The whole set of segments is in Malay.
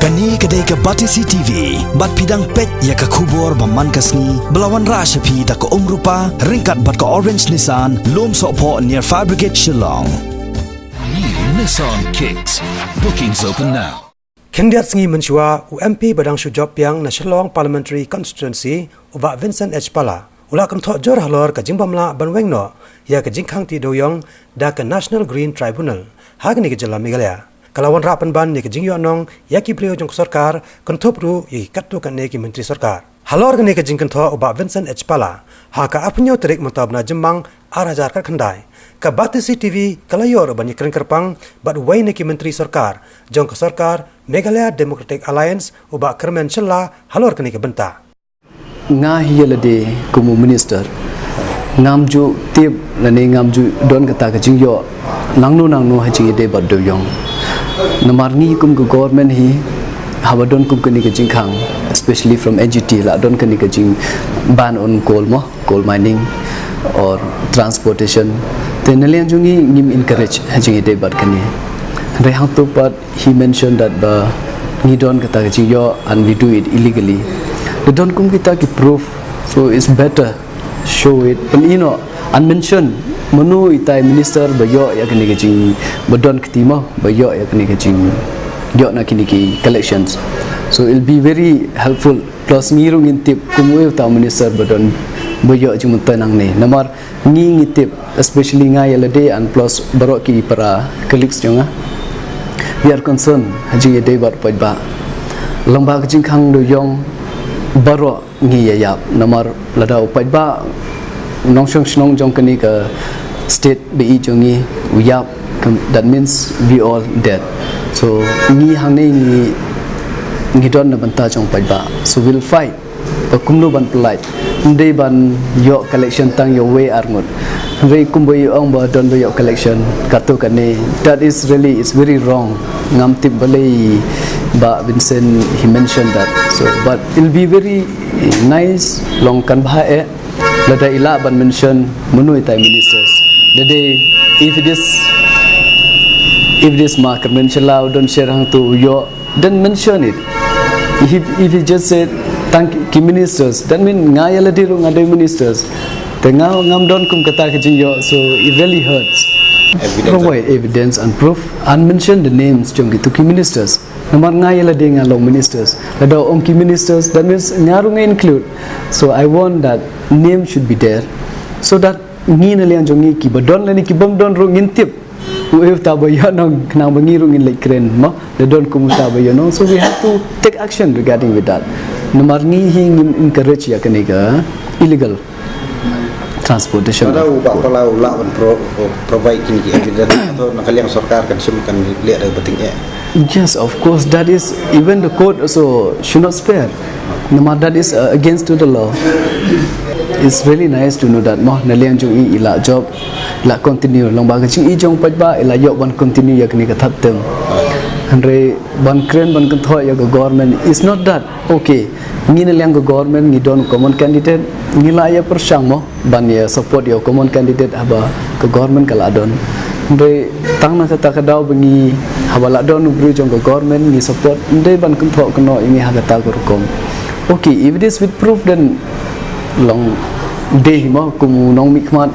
Kani kedai ke Batisi TV, bat pidang pet ya ke kubur baman kasni, belawan rashapi tak ke rupa, ringkat bat ke Orange Nissan, lom sokpo near Fire Brigade Shillong. New Nissan Kicks. Bookings open now. Kendiat sengi menjua UMP Badang Shujop yang na Shillong Parliamentary Constituency uba Vincent H. Pala. Ula kan thok jor halor ka jingbamla banweng no, ya ka jingkhang ti doyong da ka National Green Tribunal. Hagni ke jela Meghalaya. Kalawan rapan ban ni ke jingyo nong ya ki priyo jong sarkar kan thopru yi kattu kan ne ki menteri sarkar. Halor ne ke jingkan tho uba Vincent H. Pala. Ha ka apnyo terik mutabna jembang arajar ka khandai. Ka Batisi TV kalayor ban kren kerpang bat wai ne ki menteri sarkar. Jong ka sarkar Meghalaya Democratic Alliance uba Kermen Chella halor kan ne ke benta. Nga hiyalade kumu minister ngamju tip nani ngamju don kata kajing yo nangno hajing ide bad doyong namarni kum go government hi habadon kum kani kajing khang especially from NGT la don kani kajing ban on coal mining or transportation tenalian jungi ngim encourage hajing ide bad kani rehang tu but he mentioned that ni don kata kajing yo and we do it illegally. The don't come kita ki proof, so it's better show it. But you know, unmentioned menu itai minister bayo ya kini kecing badon ketima bayo ya kini kecing yo nak kini ki collections. So it'll be very helpful. Plus ngirung intip kumu utau minister badon bayo cuma tenang ni. Namar ngintip especially ngai lade and plus barok ki para colleagues jonga. We are concerned haji ide bar pajba. Lambak kecing khang do yong baro ngi yap namar lada upajba nongshong snong jong kani ka state bi jongi uyap that means we all dead so ngi hangne ngi don na banta jong pajba so we'll fight kumno ban polite ndei ban yo collection tang yo way arngot rei kumboy ong ba don yo collection kato kane that is really it's very wrong ngam tip balai ba Vincent he mentioned that so but it'll be very nice long kan bha lada ila ban mention menui tai ministers the day if this market mention lao don't share hang to yo then mention it if he just said thank you ministers that mean ngaya ladi ro ngadai ministers tengah ngam don kum kata kejing yo so it really hurts provide evidence and proof and mention the names jong gitu ki ministers namar ngai la ding along ministers lada om ki ministers that means ngarung include so I want that name should be there so that ngi na liang jongi ki badon lani ki bam don ro ngintip we ta bayo nong kna bangi ro ngin like kren mo the don kum ta bayo no so we have to take action regarding with that namar ngi hi encourage ya kaniga illegal transportation ada ubah kalau lawan provide kini evidence atau nakaliang sarkar kan semkan lihat ada pentingnya. Yes, of course that is even the court also should not spare. No matter that is against to the law. It's really nice to know that mah naliang jong ila job ila continue long ba kaching i jong pajba ila yok ban continue yak ni ka thattem. Andre ban kren ban kan thoi ya government is not that okay ngi naliang government ngi don common candidate ngi la ya persang mo ban ya support ya common candidate aba ke government kala don andre tang na kata kadau bengi habala don ubri jong government ngi support andre ban kan thok keno ingi hagata gurukom okay if it is with proof then long day mo kum nong mikmat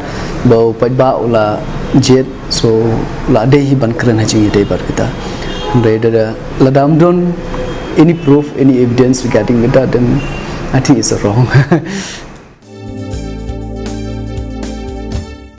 bau pajba ula jet so la day ban kren haji day bar kita andre ladam don any proof any evidence regarding that then I think it's wrong